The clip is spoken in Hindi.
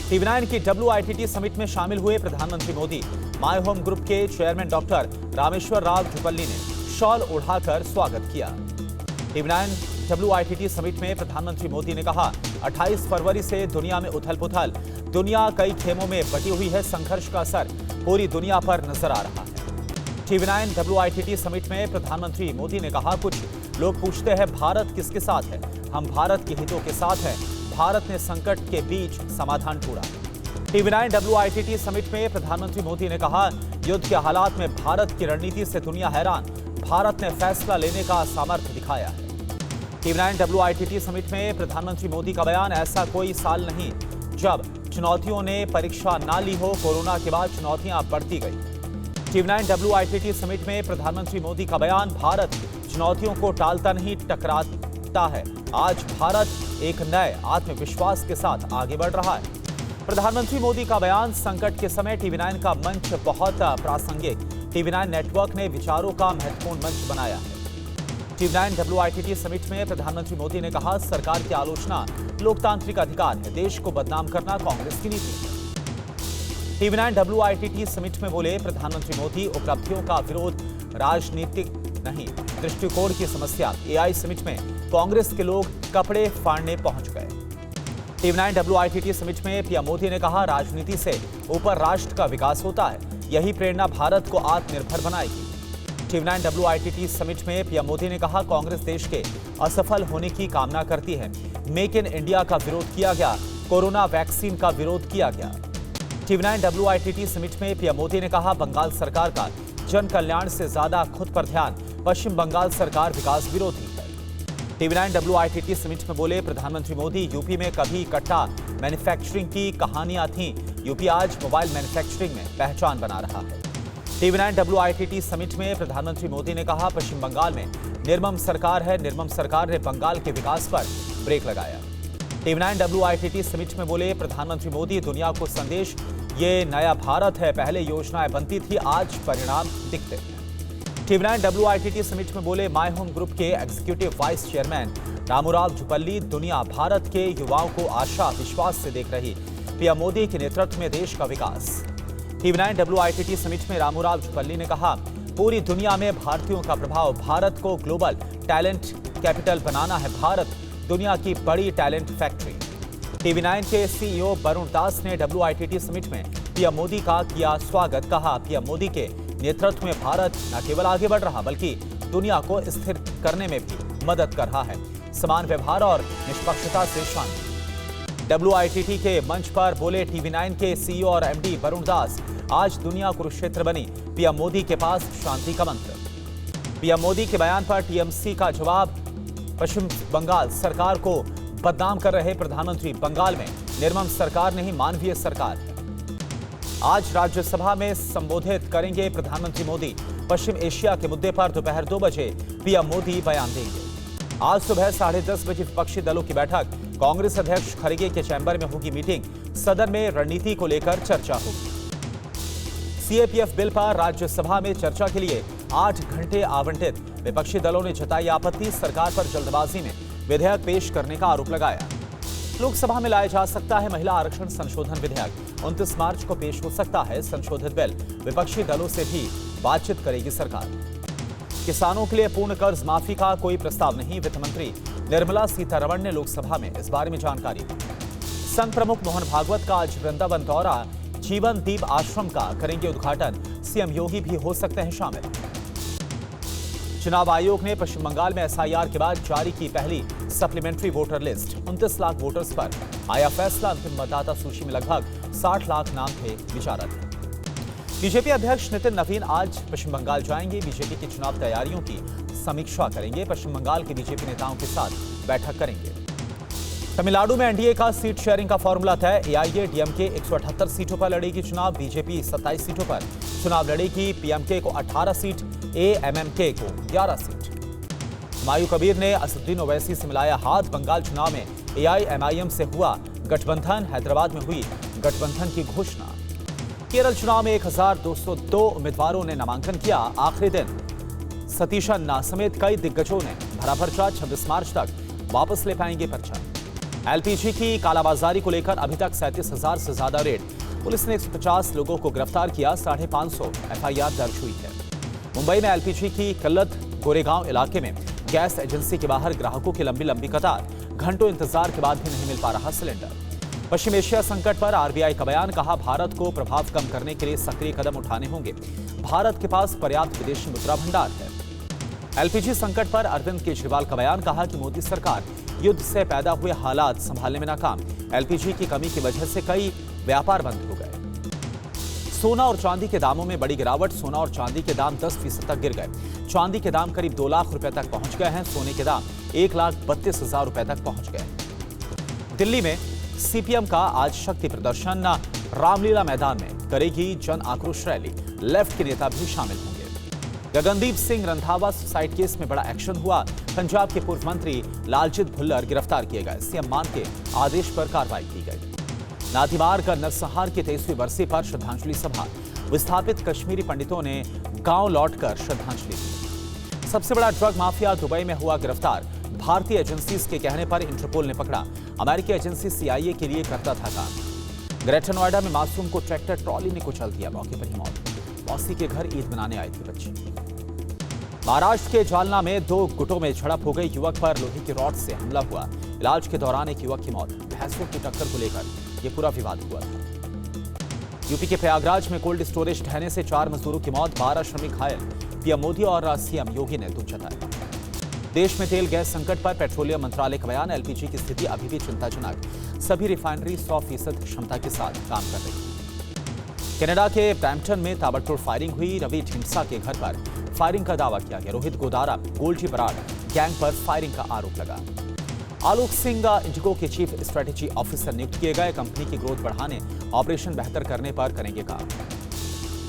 TV9 की WITT समिट में शामिल हुए प्रधानमंत्री मोदी। माय होम ग्रुप के चेयरमैन डॉक्टर रामेश्वर राव झुपल्ली ने शॉल उड़ाकर स्वागत किया। TV9 WITT समिट में प्रधानमंत्री मोदी ने कहा, 28 फरवरी से दुनिया में उथल-पुथल, दुनिया कई खेमों में बटी हुई है, संघर्ष का असर पूरी दुनिया पर नजर आ रहा है। TV9 WITT समिट में प्रधानमंत्री मोदी ने कहा, कुछ लोग पूछते हैं भारत किसके साथ है, हम भारत के हितों के साथ हैं। भारत ने संकट के बीच समाधान ढूंढा। TV9 WITT समिट में प्रधानमंत्री मोदी ने कहा, युद्ध के हालात में भारत की रणनीति से दुनिया हैरान, भारत ने फैसला लेने का सामर्थ्य दिखाया है। TV9 WITT समिट में प्रधानमंत्री मोदी का बयान, ऐसा कोई साल नहीं जब चुनौतियों ने परीक्षा ना ली हो, कोरोना के बाद चुनौतियां बढ़ती गई। TV9 WITT समिट में प्रधानमंत्री मोदी का बयान, भारत चुनौतियों को टालता नहीं, टकराता है। आज भारत एक नए आत्मविश्वास के साथ आगे बढ़ रहा है। प्रधानमंत्री मोदी का बयान, संकट के समय TV9 का मंच बहुत प्रासंगिक। TV9 नेटवर्क ने विचारों का महत्वपूर्ण मंच बनाया है। TV9 WITT समिट में प्रधानमंत्री मोदी ने कहा, सरकार की आलोचना लोकतांत्रिक अधिकार है, देश को बदनाम करना कांग्रेस की नीति है। TV9 WITT समिट में बोले प्रधानमंत्री मोदी, उपलब्धियों का विरोध राजनीतिक नहीं, दृष्टिकोण की समस्या। AI समिट में कांग्रेस के लोग कपड़े फाड़ने पहुंच गए। TV9 WITT समिट में पीएम मोदी ने कहा, राजनीति से ऊपर राष्ट्र का विकास होता है, यही प्रेरणा भारत को आत्मनिर्भर बनाएगी। TV9 WITT समिट में पीएम मोदी ने कहा, कांग्रेस देश के असफल होने की कामना करती है। मेक इन इंडिया का विरोध किया गया, कोरोना वैक्सीन का विरोध किया गया। TV9 WITT समिट में पीएम मोदी ने कहा, बंगाल सरकार का जन कल्याण से ज्यादा खुद पर ध्यान, पश्चिम बंगाल सरकार विकास विरोधी है। TV9 WITT समिट में बोले प्रधानमंत्री मोदी, यूपी में कभी कट्टा मैन्युफैक्चरिंग की कहानियां थीं, यूपी आज मोबाइल मैन्युफैक्चरिंग में पहचान बना रहा है। TV9 WITT समिट में प्रधानमंत्री मोदी ने कहा, पश्चिम बंगाल में निर्मम सरकार है, निर्मम सरकार ने बंगाल के विकास पर ब्रेक लगाया। TV9 WITT समिट में बोले प्रधानमंत्री मोदी, दुनिया को संदेश, ये नया भारत है, पहले योजनाएं बनती थी, आज परिणाम दिखते हैं। TV9 WITT समिट में बोले माय होम ग्रुप के एग्जीक्यूटिव वाइस चेयरमैन रामूराव झुपल्ली, दुनिया भारत के युवाओं को आशा विश्वास से देख रही, पीएम मोदी के नेतृत्व में देश का विकास। TV9 WITT समिट में रामूराव झुपल्ली ने कहा, पूरी दुनिया में भारतीयों का प्रभाव, भारत को ग्लोबल टैलेंट कैपिटल बनाना है, भारत दुनिया की बड़ी टैलेंट फैक्ट्री। TV9 के CEO वरुण दास ने WITT समिट में पीएम मोदी का किया स्वागत, कहा, पीएम मोदी के नेतृत्व में भारत न केवल आगे बढ़ रहा बल्कि दुनिया को स्थिर करने में भी मदद कर रहा है, समान व्यवहार और निष्पक्षता से शांति। WITT के मंच पर बोले TV9 के CEO और MD वरुण दास, आज दुनिया कुरुक्षेत्र बनी, पीएम मोदी के पास शांति का मंत्र। पीएम मोदी के बयान पर TMC का जवाब, पश्चिम बंगाल सरकार को बदनाम कर रहे प्रधानमंत्री, बंगाल में निर्मम सरकार नहीं मानवीय सरकार है। आज राज्यसभा में संबोधित करेंगे प्रधानमंत्री मोदी, पश्चिम एशिया के मुद्दे पर दोपहर 2 बजे पीएम मोदी बयान देंगे। आज सुबह 10:30 बजे विपक्षी दलों की बैठक, कांग्रेस अध्यक्ष खड़गे के चैम्बर में होगी मीटिंग, सदन में रणनीति को लेकर चर्चा होगी। CAPF बिल पर राज्यसभा में चर्चा के लिए 8 घंटे आवंटित, विपक्षी दलों ने जताई आपत्ति, सरकार पर जल्दबाजी में विधेयक पेश करने का आरोप लगाया। लोकसभा में लाया जा सकता है महिला आरक्षण संशोधन विधेयक, 29 मार्च को पेश हो सकता है संशोधित बिल, विपक्षी दलों से भी बातचीत करेगी सरकार। किसानों के लिए पूर्ण कर्ज माफी का कोई प्रस्ताव नहीं, वित्त मंत्री निर्मला सीतारमण ने लोकसभा में इस बारे में जानकारी दी। संघ प्रमुख मोहन भागवत का आज वृंदावन दौरा, जीवन दीप आश्रम का करेंगे उद्घाटन, सीएम योगी भी हो सकते हैं शामिल। चुनाव आयोग ने पश्चिम बंगाल में SIR के बाद जारी की पहली supplementary voter list, 29 lakh voters पर आया फैसला, अंतिम मतदाता सूची में लगभग 60 लाख नाम थे विचाराधीन। बीजेपी अध्यक्ष नितिन नवीन आज पश्चिम बंगाल जाएंगे, बीजेपी की चुनाव तैयारियों की समीक्षा करेंगे, पश्चिम बंगाल के बीजेपी नेताओं के साथ बैठक करेंगे। तमिलनाडु में एनडीए का सीट शेयरिंग का फॉर्मूला तय, AIADMK 178 सीटों पर लड़ेगी चुनाव, बीजेपी 27 सीटों पर चुनाव लड़ेगी, PMK को 18 सीट, AMMK को 11 सीट। हुमायूं कबीर ने असदुद्दीन ओवैसी से मिलाया हाथ, बंगाल चुनाव में AIMIM से हुआ गठबंधन, हैदराबाद में हुई गठबंधन की घोषणा। केरल चुनाव में 1202 उम्मीदवारों ने नामांकन किया, आखिरी दिन सतीश अन्ना समेत कई दिग्गजों ने भरा पर्चा, 26 मार्च तक वापस ले पाएंगे पर्चा। एलपीजी की कालाबाजारी को लेकर अभी तक 37,000 से ज्यादा रेड। पुलिस ने 150 लोगों को गिरफ्तार किया। 550 एफआईआर दर्ज हुई है। मुंबई में एलपीजी की किल्लत। गोरेगांव इलाके में गैस एजेंसी के बाहर ग्राहकों की लंबी लंबी कतार। घंटों इंतजार के बाद भी नहीं मिल पा रहा सिलेंडर। पश्चिम एशिया संकट पर आरबीआई का बयान। कहा, भारत को प्रभाव कम करने के लिए सक्रिय कदम उठाने होंगे। भारत के पास पर्याप्त विदेशी मुद्रा भंडार है। एलपीजी संकट पर अरविंद केजरीवाल का बयान। कहा कि मोदी सरकार युद्ध से पैदा हुए हालात संभालने में नाकाम। एलपीजी की कमी की वजह से कई व्यापार बंद हो गए। सोना और चांदी के दामों में बड़ी गिरावट। सोना और चांदी के दाम 10% तक गिर गए। चांदी के दाम करीब 2 लाख रुपए तक पहुंच गए हैं। सोने के दाम 1,32,000 रुपए तक पहुंच गए। दिल्ली में सीपीएम का आज शक्ति प्रदर्शन। रामलीला मैदान में करेगी जन आक्रोश रैली। लेफ्ट के नेता भी शामिल होंगे। गगनदीप सिंह रंधावा सुसाइड केस में बड़ा एक्शन हुआ। पंजाब के पूर्व मंत्री लालजीत भुल्लर गिरफ्तार किए गए। सीएम मान के आदेश पर कार्रवाई की गई। नाथीमार्ग नरसंहार की 23वीं बरसी पर श्रद्धांजलि सभा। विस्थापित कश्मीरी पंडितों ने गांव लौटकर श्रद्धांजलि दी। सबसे बड़ा ड्रग माफिया दुबई में हुआ गिरफ्तार। भारतीय एजेंसी के कहने पर इंटरपोल ने पकड़ा। अमेरिकी एजेंसी सीआईए के लिए करता था काम। ग्रेटर नोएडा में मासूम को ट्रैक्टर ट्रॉली ने कुचल दिया। मौके पर ही मौत। मौसी के घर ईद मनाने आई थी बच्ची। महाराष्ट्र के जालना में 2 गुटों में झड़प हो गई। युवक पर लोहे की रॉड से हमला हुआ। इलाज के दौरान एक युवक की मौत। भैंसों की टक्कर को लेकर यह पूरा विवाद हुआ था। यूपी के प्रयागराज में कोल्ड स्टोरेज ढहने से 4 मजदूरों की मौत। 12 श्रमिक घायल। पीएम मोदी और सीएम योगी ने दुख जताया। देश में तेल गैस संकट पर पेट्रोलियम मंत्रालय का बयान। एलपीजी की स्थिति अभी भी चिंताजनक। सभी रिफाइनरी 100% क्षमता के साथ काम कर रही है। कनाडा के ब्रैम्पटन में ताबड़तोड़ फायरिंग हुई। रवि ढिंडसा के घर पर फायरिंग का दावा किया गया। रोहित गोदारा, गोल्डी बराड़ गैंग पर फायरिंग का आरोप लगा। आलोक सिंह इंडिगो के चीफ स्ट्रेटेजी ऑफिसर नियुक्त किए गए। कंपनी की ग्रोथ बढ़ाने, ऑपरेशन बेहतर करने पर करेंगे काम।